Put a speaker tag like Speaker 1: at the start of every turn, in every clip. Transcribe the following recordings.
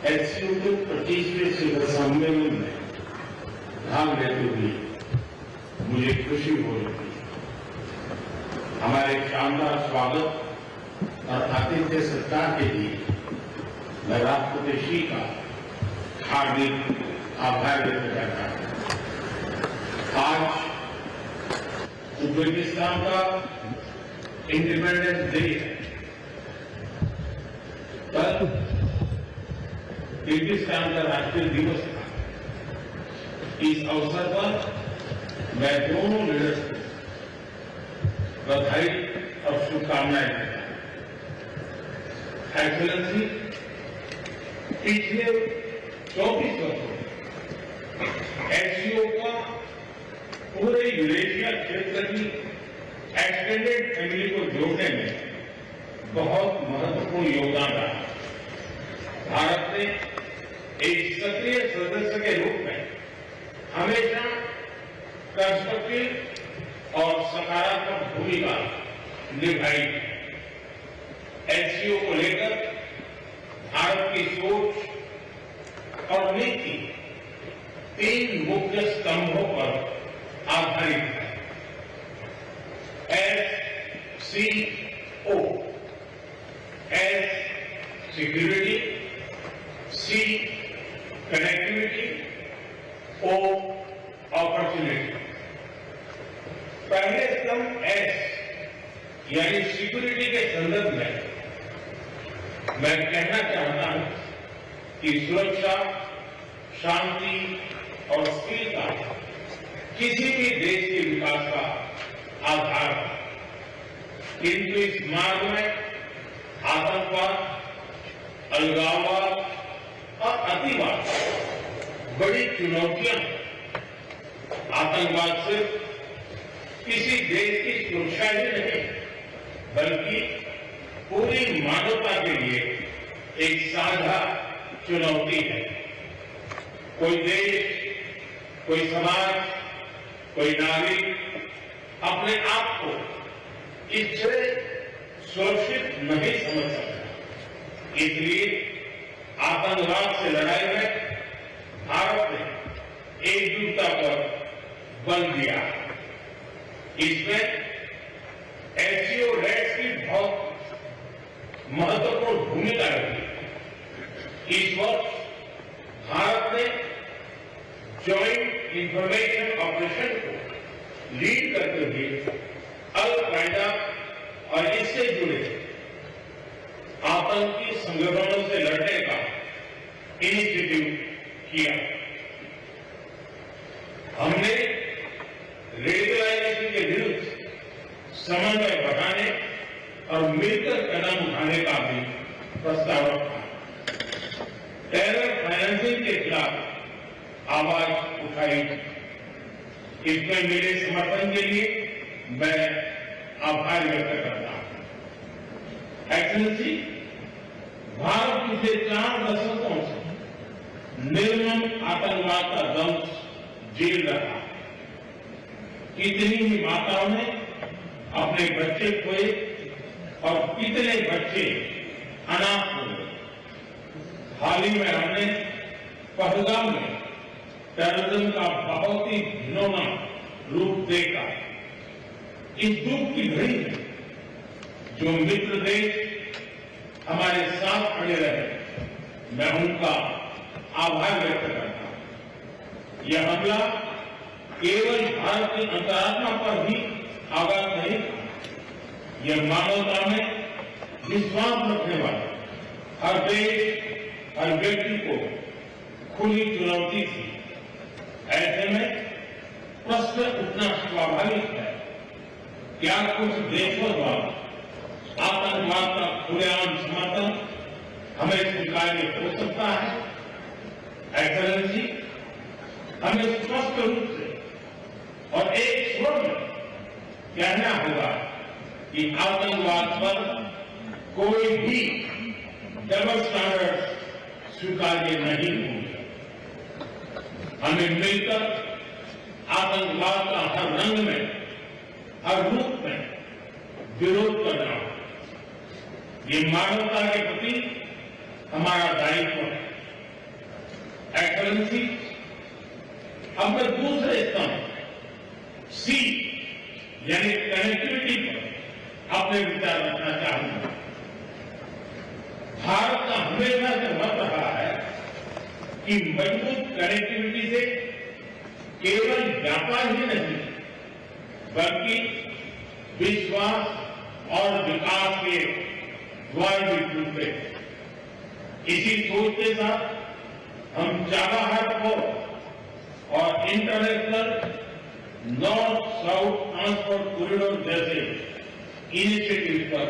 Speaker 1: एचसीओ के 25वें शिखर सम्मेलन में भाग लेते हुए मुझे खुशी हो रही है। हमारे शानदार स्वागत और आतिथ्य सत्कार के लिए मैं राष्ट्रपति श्री का हार्दिक आभार व्यक्त करता हूं। आज उज्बेकिस्तान का इंडिपेंडेंस डे है। कल किर्गिस्तान का राष्ट्रीय दिवस था। इस अवसर पर मैं दोनों लीडर्स को बधाई और शुभकामनाएं देता हूं। एक्सेलेंसी, पिछले 24 वर्षों में एचसीओ का पूरे यूरेशिया क्षेत्र की एक्सटेंडेड फैमिली को जोड़ने में बहुत महत्वपूर्ण योगदान रहा। भारत ने एक सक्रिय सदस्य के रूप में हमेशा कंस्ट्रक्टिव और सकारात्मक भूमिका निभाई। एचसीओ को लेकर भारत की सोच और नीति 3 मुख्य स्तंभों पर आधारित है। एससीओ, एस सिक्योरिटी, सी कनेक्टिविटी, ओ अपॉर्चुनिटी। पहले स्तंभ एस यानी सिक्योरिटी के संदर्भ में मैं कहना चाहता हूं कि सुरक्षा, शांति और स्थिरता किसी भी देश के विकास का आधार है। किंतु इस मार्ग में आतंकवाद, अलगाववाद और अतिवाद बड़ी चुनौतियां हैं। आतंकवाद सिर्फ किसी देश की सुरक्षा ही नहीं बल्कि पूरी मानवता के लिए एक साझा चुनौती है। कोई देश, कोई समाज, कोई नागरिक अपने आप को इससे सुरक्षित नहीं समझ सकता। इसलिए आतंकवाद से लड़ाई में भारत ने एकजुटता पर बल दिया। इसमें एचसीओ रेड्स की बहुत महत्वपूर्ण भूमिका रही। इस वर्ष भारत ने ज्वाइंट इंफॉर्मेशन ऑपरेशन को लीड करते हुए अल-कायदा और इससे जुड़े आतंकी संगठनों से लड़ने का इनिशिएटिव किया। हमने रेडिकलाइजेशन के विरुद्ध समन्वय बढ़ाने और मिलकर कदम उठाने का भी प्रस्ताव रखा। टेरर फाइनेंसिंग के खिलाफ आवाज उठाई। इसमें मेरे समर्थन के लिए मैं आभार व्यक्त करता हूं। एक्सेलेंसी, भारत पिछले 4 दशकों से निर्मम आतंकवाद का दंश झेल रहा है। कितनी ही माताओं ने अपने बच्चे खोए और कितने बच्चे अनाथ हो गए। हाल ही में हमने पहलगाम में टेररिज्म का बहुत ही घिनौना रूप देखा। इस दुख की घड़ी में जो मित्र देश हमारे साथ खड़े रहे, मैं उनका आभार व्यक्त करता हूं। यह हमला केवल भारत की अंतरात्मा पर ही आघात नहीं था, यह मानवता में विश्वास रखने वाले हर देश, हर व्यक्ति को खुली चुनौती थी। ऐसे में प्रश्न उठना स्वाभाविक है, क्या कुछ देशों द्वारा आतंकवाद का खुलेआम समर्थन हमें स्वीकार्य हो सकता है? एक्सेलेंसी, हमें स्पष्ट रूप से और एक स्वर में कहना होगा कि आतंकवाद पर कोई भी डबल स्टैंडर्ड स्वीकार्य नहीं होंगे। हमें मिलकर आतंकवाद का हर रंग में, हर रूप में विरोध करना होगा। ये मानवता के प्रति हमारा दायित्व है। एक्सलेंसी, अब मैं दूसरे स्तंभ सी यानी कनेक्टिविटी पर अपने विचार रखना चाहूंगा। भारत का हमेशा से मत रहा है कि मजबूत कनेक्टिविटी से केवल व्यापार ही नहीं बल्कि विश्वास और विकास के द्वार भी खुलते हैं। इसी सोच के साथ हम चाबहार पोर्ट और international north south transport corridor जैसे इनिशिएटिव पर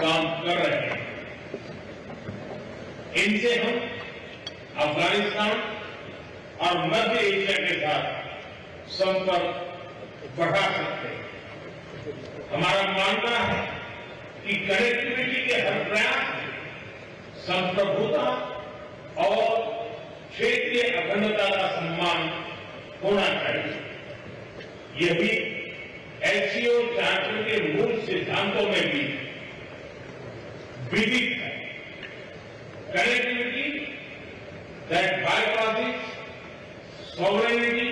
Speaker 1: काम कर रहे हैं। इनसे हम अफगानिस्तान और मध्य एशिया के साथ संपर्क बढ़ा सकते हैं। हमारा मानना है कि कनेक्टिविटी के हर प्रयास में संप्रभुता और क्षेत्रीय अखंडता का सम्मान होना चाहिए। यह भी एससीओ चार्टर के मूल सिद्धांतों में भी विदित है। Connectivity that bypasses sovereignty,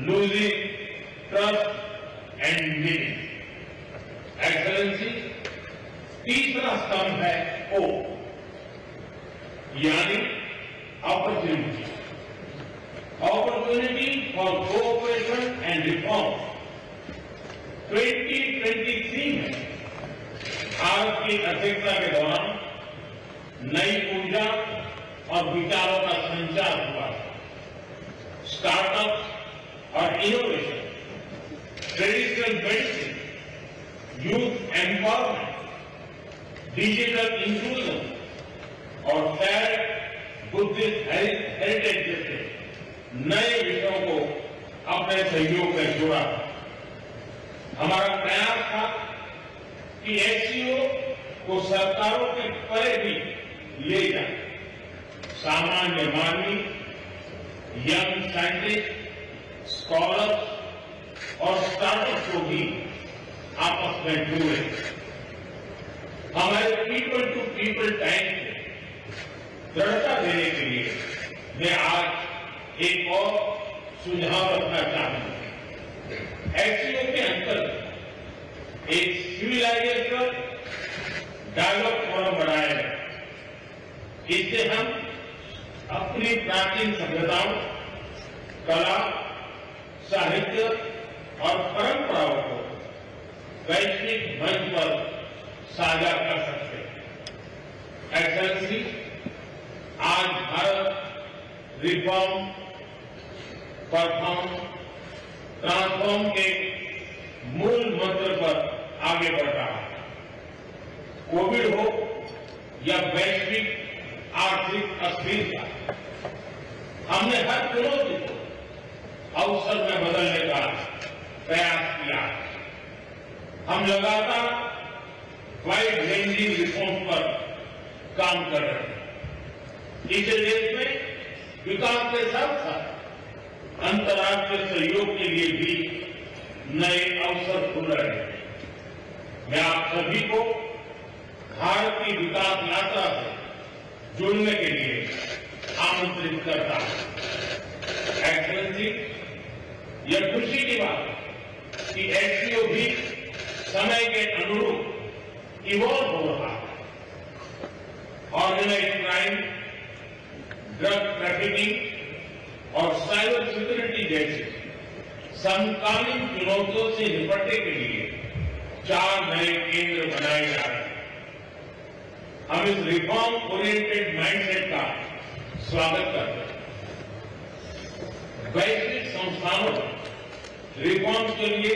Speaker 1: losing trust and meaning. Excellency, तीसरा स्तंभ है ओ यानी opportunity. Opportunity for cooperation and reform. 2023 में भारत की अध्यक्षता के दौरान नई ऊर्जा और विचारों का संचार हुआ। स्टार्टअप और innovation, traditional medicine, youth empowerment, digital inclusion और शेयर्ड बुद्धिस्ट हेरिटेज जैसे नए विषयों को अपने सहयोग में जोड़ा। हमारा प्रयास था कि एससीओ को सरकारों के परे भी ले जाए। सामान्य मानवी, यंग साइंटिस्ट, स्कॉलर्स और स्टार्टअप को भी आपस में जोड़े। हमारे पीपल टू पीपल टाइम को दृढ़ता देने के लिए मैं आज एक और सुझाव रखना चाहूंगा। एससीओ के अंतर्गत एक सिविलाइजेशन डायलॉग फोरम बनाया है। इससे हम अपनी प्राचीन सभ्यताओं, कला, साहित्य और परंपराओं को वैश्विक मंच पर साझा कर सकते हैं। एक्सेलेंसी, आज भारत रिफॉर्म, परफॉर्म, ट्रांसफॉर्म के मूल मंत्र पर आगे बढ़ रहा है। कोविड हो या वैश्विक आर्थिक अस्थिरता, हमने हर चुनौती को अवसर में बदलने का प्रयास किया। हम लगातार वाइड रेंजिंग रिफॉर्म पर काम कर रहे हैं। इस देश में विकास के साथ साथ अंतर्राष्ट्रीय सहयोग के लिए भी नए अवसर खुल रहे हैं। मैं आप सभी को भारत की विकास यात्रा से जुड़ने के लिए आमंत्रित करता हूं। एक्सेलेंसी, यह खुशी की बात है कि एससीओ भी समय के अनुरूप इवॉल्व हो रहा है। ऑर्गेनाइज्ड क्राइम, ड्रग ट्रैफिकिंग और साइबर सिक्योरिटी जैसे समकालीन चुनौतियों से निपटने के लिए 4 नए केंद्र बनाए जा रहे हैं। हम इस रिफॉर्म ओरिएंटेड माइंडसेट का स्वागत करते हैं। वैश्विक संस्थानों में रिफॉर्म के लिए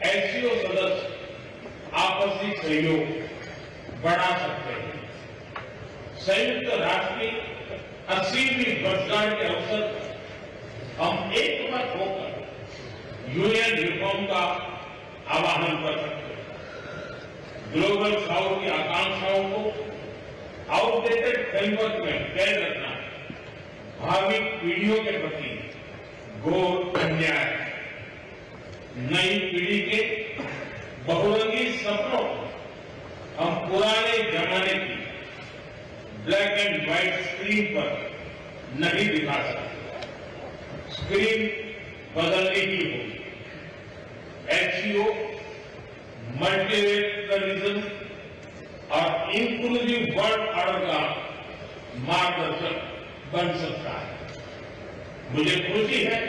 Speaker 1: एससीओ सदस्य आपसी सहयोग बढ़ा सकते हैं। संयुक्त राष्ट्र की 80वीं वर्षगांठ के अवसर पर हम एकमत होकर यूएन रिफॉर्म का आह्वान कर सकते हैं। ग्लोबल साउथ की आकांक्षाओं को आउटडेटेड फ्रेमवर्क में कैद रखना भावी पीढ़ियों के प्रति घोर अन्याय है। नई पीढ़ी के बहुरंगी सपनों को हम पुराने जमाने की ब्लैक एंड व्हाइट स्क्रीन पर नहीं दिखा सकते, स्क्रीन बदलनी ही होगी। एचसीओ मल्टीलेटरलिज्म और इंक्लूसिव वर्ल्ड ऑर्डर का मार्गदर्शक बन सकता है। मुझे खुशी है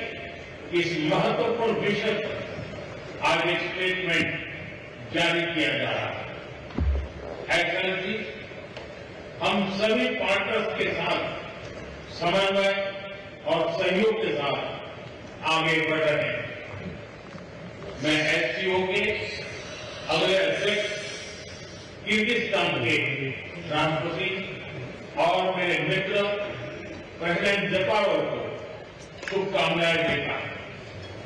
Speaker 1: कि इस महत्वपूर्ण विषय पर आज एक स्टेटमेंट जारी किया जा रहा है। एक्सेलेंसी, हम सभी पार्टनर्स के साथ समन्वय और सहयोग के साथ आगे बढ़ रहे हैं। मैं एचसीओ के अगले अध्यक्ष किर्गिस्तान के राष्ट्रपति और मेरे मित्र प्रेसिडेंट जपारोव को शुभकामनाएं देता हूं।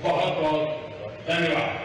Speaker 1: बहुत बहुत धन्यवाद।